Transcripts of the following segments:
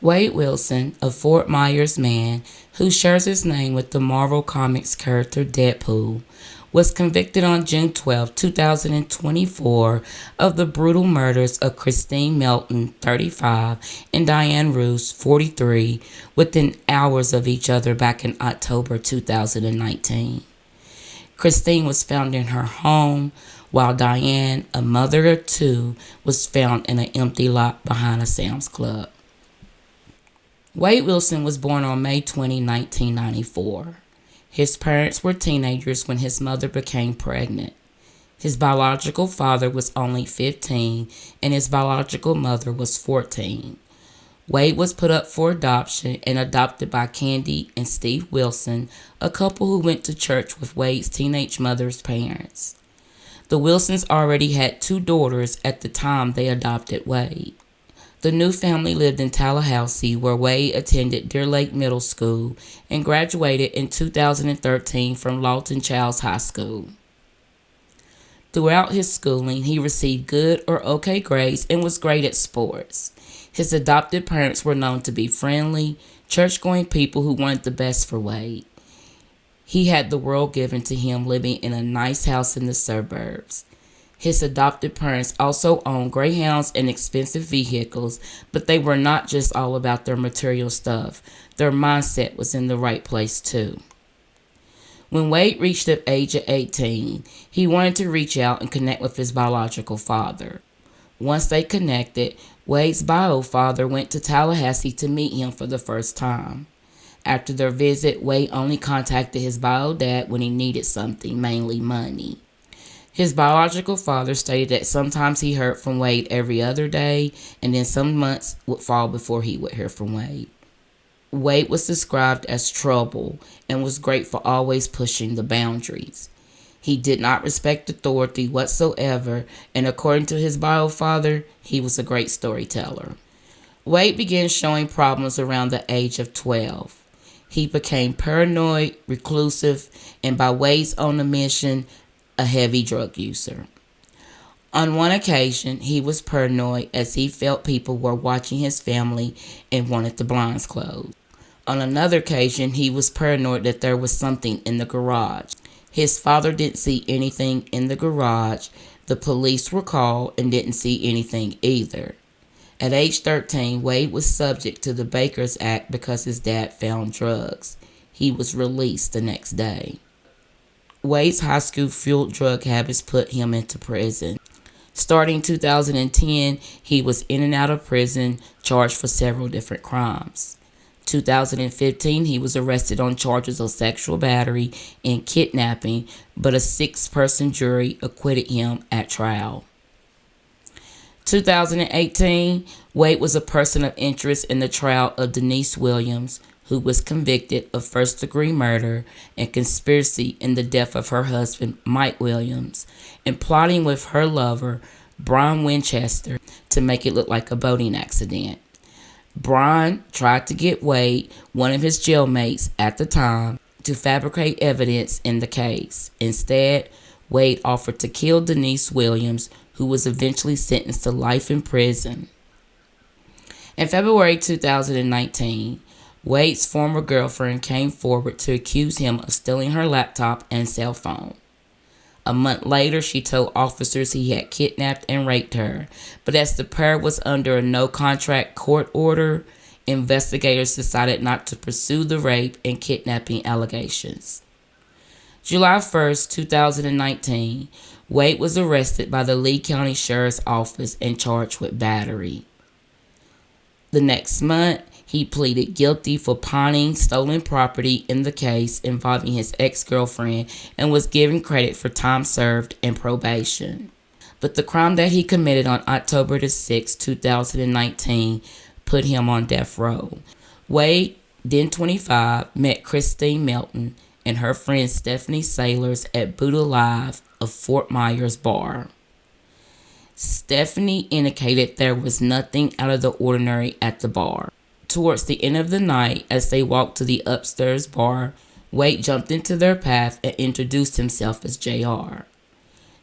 Wade Wilson, a Fort Myers man who shares his name with the Marvel Comics character Deadpool, was convicted on June 12, 2024 of the brutal murders of Kristine Melton, 35, and Diane Ruiz, 43, within hours of each other back in October 2019. Kristine was found in her home, while Diane, a mother of two, was found in an empty lot behind a Sam's Club. Wade Wilson was born on May 20, 1994. His parents were teenagers when his mother became pregnant. His biological father was only 15 and his biological mother was 14. Wade was put up for adoption and adopted by Candy and Steve Wilson, a couple who went to church with Wade's teenage mother's parents. The Wilsons already had two daughters at the time they adopted Wade. The new family lived in Tallahassee, where Wade attended Deer Lake Middle School and graduated in 2013 from Lawton Childs High School. Throughout his schooling, he received good or okay grades and was great at sports. His adopted parents were known to be friendly, church-going people who wanted the best for Wade. He had the world given to him living in a nice house in the suburbs. His adopted parents also owned greyhounds and expensive vehicles, but they were not just all about their material stuff. Their mindset was in the right place too. When Wade reached the age of 18, he wanted to reach out and connect with his biological father. Once they connected, Wade's bio father went to Tallahassee to meet him for the first time. After their visit, Wade only contacted his bio dad when he needed something, mainly money. His biological father stated that sometimes he heard from Wade every other day, and then some months would fall before he would hear from Wade. Wade was described as trouble and was great for always pushing the boundaries. He did not respect authority whatsoever, and according to his bio father, he was a great storyteller. Wade began showing problems around the age of 12. He became paranoid, reclusive, and by Wade's own admission, a heavy drug user. On one occasion, he was paranoid as he felt people were watching his family and wanted the blinds closed. On another occasion, he was paranoid that there was something in the garage. His father didn't see anything in the garage. The police were called and didn't see anything either. At age 13, Wade was subject to the Baker's Act because his dad found drugs. He was released the next day. Wade's high school fueled drug habits put him into prison. Starting 2010, he was in and out of prison, charged for several different crimes. 2015, he was arrested on charges of sexual battery and kidnapping, but a 6-person jury acquitted him at trial. 2018, Wade was a person of interest in the trial of Denise Williams, who was convicted of first-degree murder and conspiracy in the death of her husband, Mike Williams, and plotting with her lover, Brian Winchester, to make it look like a boating accident. Brian tried to get Wade, one of his jailmates at the time, to fabricate evidence in the case. Instead, Wade offered to kill Denise Williams, who was eventually sentenced to life in prison. In February 2019, Wade's former girlfriend came forward to accuse him of stealing her laptop and cell phone. A month later, she told officers he had kidnapped and raped her, but as the pair was under a no-contract court order, investigators decided not to pursue the rape and kidnapping allegations. July 1st, 2019, Wade was arrested by the Lee County Sheriff's Office and charged with battery. The next month, he pleaded guilty for pawning stolen property in the case involving his ex-girlfriend and was given credit for time served and probation. But the crime that he committed on October 6, 2019, put him on death row. Wade, then 25, met Kristine Melton and her friend Stephanie Sailors at Buddha Live, a Fort Myers bar. Stephanie indicated there was nothing out of the ordinary at the bar. Towards the end of the night, as they walked to the upstairs bar, Wade jumped into their path and introduced himself as JR.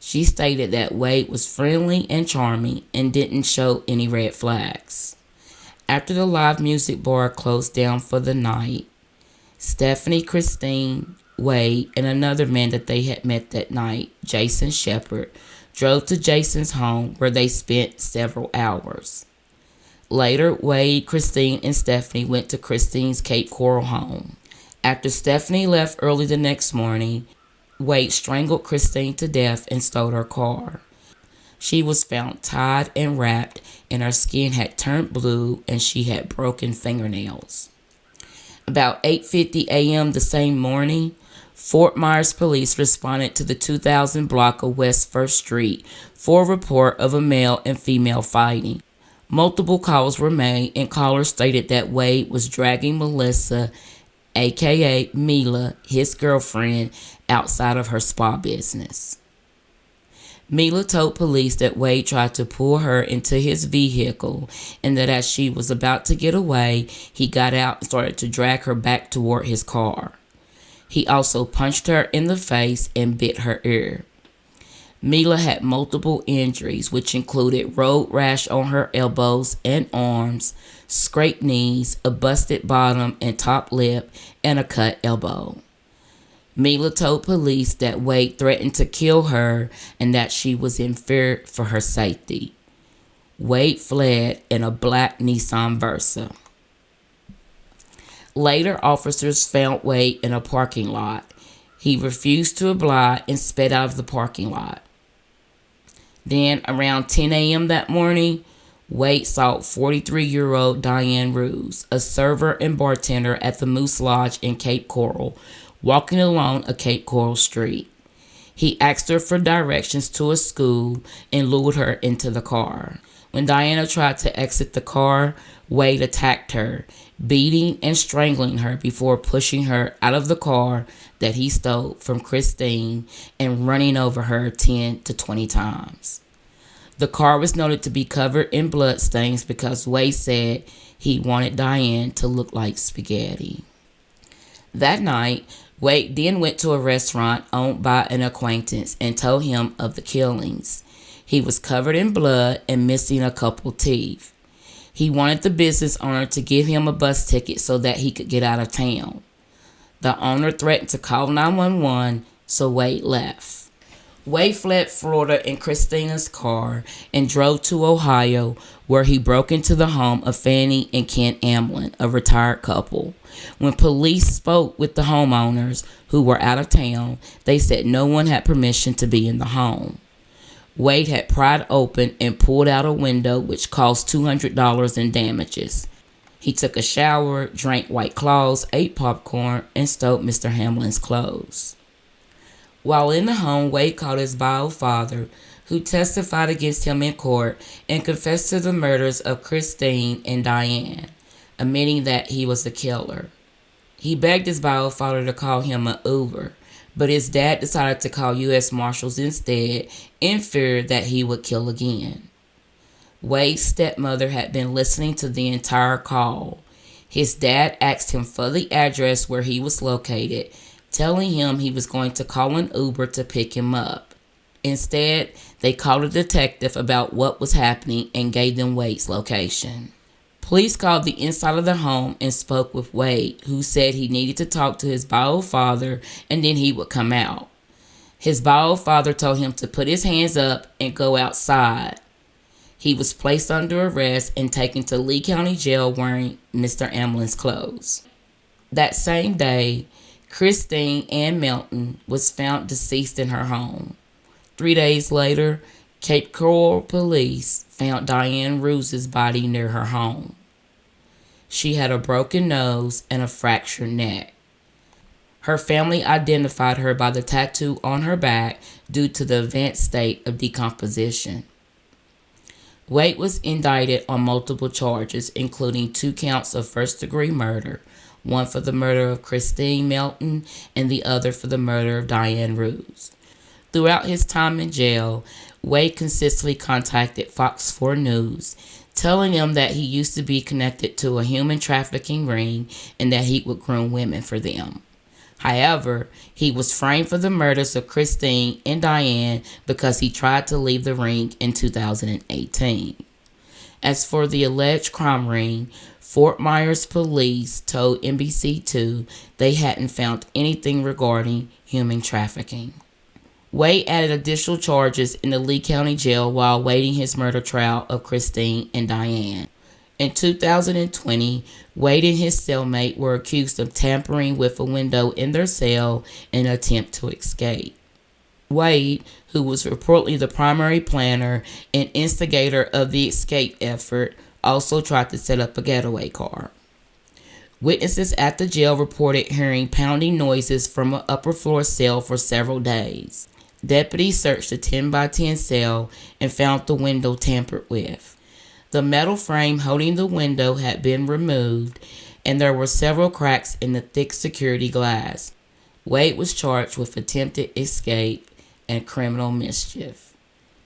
She stated that Wade was friendly and charming and didn't show any red flags. After the live music bar closed down for the night, Stephanie, Kristine, Wade, and another man that they had met that night, Jason Shepard, drove to Jason's home where they spent several hours. Later, Wade, Kristine, and Stephanie went to Kristine's Cape Coral home. After Stephanie left early the next morning, Wade strangled Kristine to death and stole her car. She was found tied and wrapped, and her skin had turned blue and she had broken fingernails. About 8:50 a.m. the same morning, Fort Myers police responded to the 2000 block of West 1st Street for a report of a male and female fighting. Multiple calls were made, and callers stated that Wade was dragging Melissa, aka Mila, his girlfriend, outside of her spa business. Mila told police that Wade tried to pull her into his vehicle and that as she was about to get away, he got out and started to drag her back toward his car. He also punched her in the face and bit her ear. Mila had multiple injuries, which included road rash on her elbows and arms, scraped knees, a busted bottom and top lip, and a cut elbow. Mila told police that Wade threatened to kill her and that she was in fear for her safety. Wade fled in a black Nissan Versa. Later, officers found Wade in a parking lot. He refused to oblige and sped out of the parking lot. Then, around 10 a.m. that morning, Wade saw 43-year-old Diane Ruiz, a server and bartender at the Moose Lodge in Cape Coral, walking along a Cape Coral street. He asked her for directions to a school and lured her into the car. When Diana tried to exit the car, Wade attacked her, beating and strangling her before pushing her out of the car that he stole from Kristine and running over her 10 to 20 times. The car was noted to be covered in bloodstains because Wade said he wanted Diane to look like spaghetti. That night, Wade then went to a restaurant owned by an acquaintance and told him of the killings. He was covered in blood and missing a couple teeth. He wanted the business owner to give him a bus ticket so that he could get out of town. The owner threatened to call 911, so Wade left. Wade fled Florida in Kristina's car and drove to Ohio, where he broke into the home of Fanny and Ken Amlin, a retired couple. When police spoke with the homeowners, who were out of town, they said no one had permission to be in the home. Wade had pried open and pulled out a window, which cost $200 in damages. He took a shower, drank White Claws, ate popcorn, and stole Mr. Hamlin's clothes. While in the home, Wade called his bio father, who testified against him in court and confessed to the murders of Kristine and Diane, admitting that he was the killer. He begged his bio father to call him an Uber, but his dad decided to call U.S. Marshals instead in fear that he would kill again. Wade's stepmother had been listening to the entire call. His dad asked him for the address where he was located, telling him he was going to call an Uber to pick him up. Instead, they called a detective about what was happening and gave them Wade's location. Police called the inside of the home and spoke with Wade, who said he needed to talk to his bio father and then he would come out. His bio father told him to put his hands up and go outside. He was placed under arrest and taken to Lee County Jail wearing Mr. Amlin's clothes. That same day, Kristine Melton was found deceased in her home. 3 days later, Cape Coral police found Diane Ruiz's body near her home. She had a broken nose and a fractured neck. Her family identified her by the tattoo on her back due to the advanced state of decomposition. Wade was indicted on multiple charges, including 2 counts of first-degree murder, one for the murder of Kristine Melton and the other for the murder of Diane Ruiz. Throughout his time in jail, Wade consistently contacted Fox 4 News, telling them that he used to be connected to a human trafficking ring and that he would groom women for them. However, he was framed for the murders of Kristine and Diane because he tried to leave the ring in 2018. As for the alleged crime ring, Fort Myers police told NBC2 they hadn't found anything regarding human trafficking. Wade added additional charges in the Lee County Jail while awaiting his murder trial of Kristine and Diane. In 2020, Wade and his cellmate were accused of tampering with a window in their cell in an attempt to escape. Wade, who was reportedly the primary planner and instigator of the escape effort, also tried to set up a getaway car. Witnesses at the jail reported hearing pounding noises from an upper floor cell for several days. Deputies searched the 10 by 10 cell and found the window tampered with. The metal frame holding the window had been removed, and there were several cracks in the thick security glass. Wade was charged with attempted escape and criminal mischief.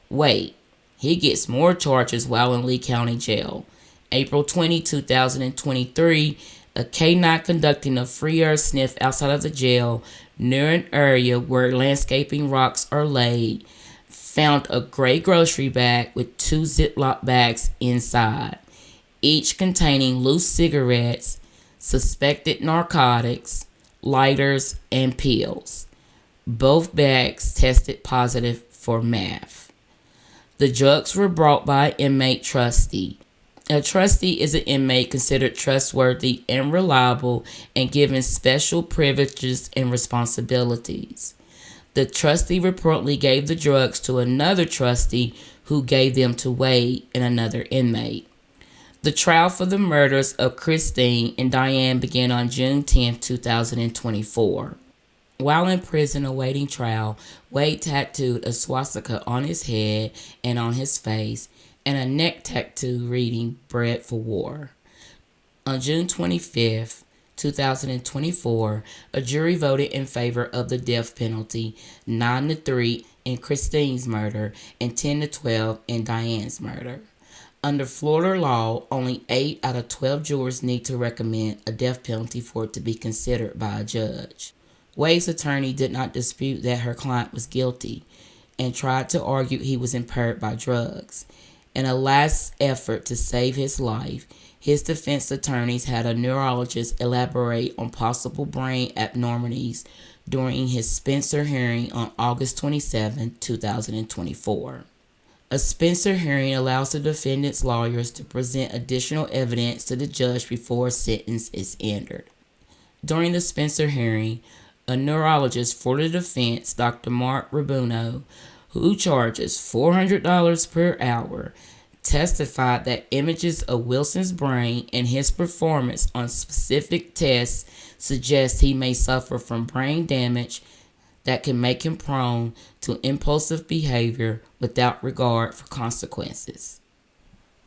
Wade, he gets more charges while in Lee County Jail. April 20, 2023, a K-9 conducting a free air sniff outside of the jail near an area where landscaping rocks are laid, found a gray grocery bag with 2 Ziploc bags inside, each containing loose cigarettes, suspected narcotics, lighters, and pills. Both bags tested positive for meth. The drugs were brought by inmate trustee. A trustee is an inmate considered trustworthy and reliable and given special privileges and responsibilities. The trustee reportedly gave the drugs to another trustee who gave them to Wade and another inmate. The trial for the murders of Kristine and Diane began on June 10, 2024. While in prison awaiting trial, Wade tattooed a swastika on his head and on his face, and a neck tattoo reading "Bread for War." On June 25, 2024, a jury voted in favor of the death penalty, 9-3 in Kristine's murder and 10-12 in Diane's murder. Under Florida law, only 8 out of 12 jurors need to recommend a death penalty for it to be considered by a judge. Wade's attorney did not dispute that her client was guilty and tried to argue he was impaired by drugs. In a last effort to save his life, his defense attorneys had a neurologist elaborate on possible brain abnormalities during his Spencer hearing on August 27, 2024. A Spencer hearing allows the defendant's lawyers to present additional evidence to the judge before a sentence is entered. During the Spencer hearing, a neurologist for the defense, Dr. Mark Rubuno, who charges $400 per hour, testified that images of Wilson's brain and his performance on specific tests suggest he may suffer from brain damage that can make him prone to impulsive behavior without regard for consequences.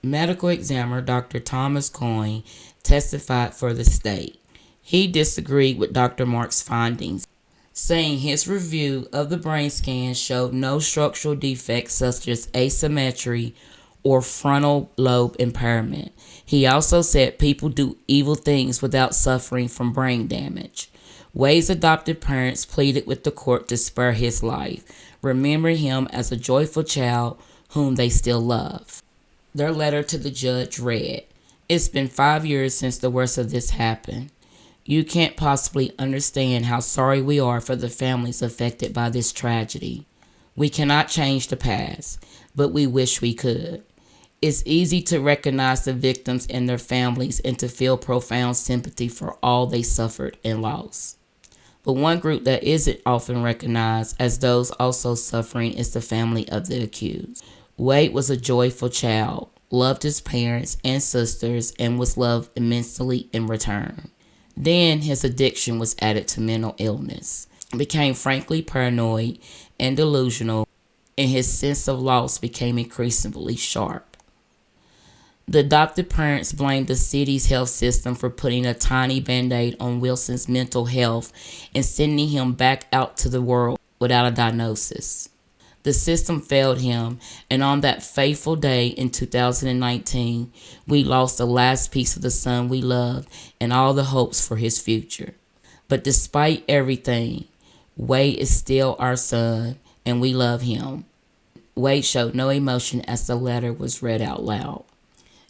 Medical examiner Dr. Thomas Coyne testified for the state. He disagreed with Dr. Mark's findings, saying his review of the brain scan showed no structural defects such as asymmetry or frontal lobe impairment. He also said people do evil things without suffering from brain damage. Wade's adopted parents pleaded with the court to spare his life, remembering him as a joyful child whom they still love. Their letter to the judge read, "It's been 5 years since the worst of this happened. You can't possibly understand how sorry we are for the families affected by this tragedy. We cannot change the past, but we wish we could. It's easy to recognize the victims and their families and to feel profound sympathy for all they suffered and lost. But one group that isn't often recognized as those also suffering is the family of the accused. Wade was a joyful child, loved his parents and sisters, and was loved immensely in return. Then his addiction was added to mental illness, became frankly paranoid and delusional, and his sense of loss became increasingly sharp. The adopted parents blamed the city's health system for putting a tiny band-aid on Wilson's mental health and sending him back out to the world without a diagnosis. The system failed him, and on that fateful day in 2019, we lost the last piece of the son we loved and all the hopes for his future. But despite everything, Wade is still our son, and we love him." Wade showed no emotion as the letter was read out loud.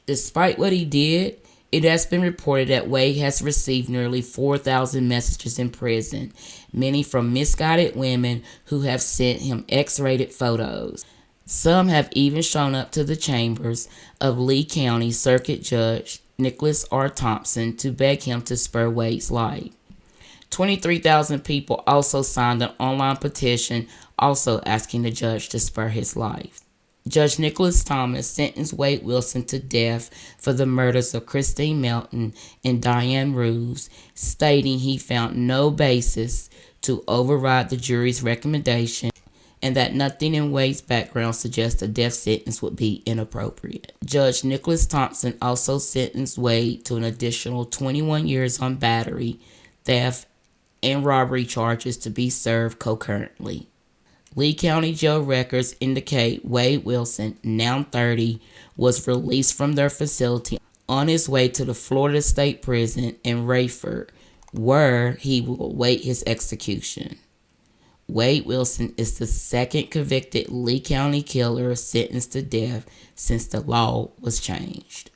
Despite what he did, it has been reported that Wade has received nearly 4,000 messages in prison, many from misguided women who have sent him X-rated photos. Some have even shown up to the chambers of Lee County Circuit Judge Nicholas R. Thompson to beg him to spare Wade's life. 23,000 people also signed an online petition also asking the judge to spare his life. Judge Nicholas Thomas sentenced Wade Wilson to death for the murders of Kristine Melton and Diane Ruiz, stating he found no basis to override the jury's recommendation and that nothing in Wade's background suggests a death sentence would be inappropriate. Judge Nicholas Thompson also sentenced Wade to an additional 21 years on battery, theft, and robbery charges to be served concurrently. Lee County jail records indicate Wade Wilson, now 30, was released from their facility on his way to the Florida State Prison in Rayford, where he will await his execution. Wade Wilson is the second convicted Lee County killer sentenced to death since the law was changed.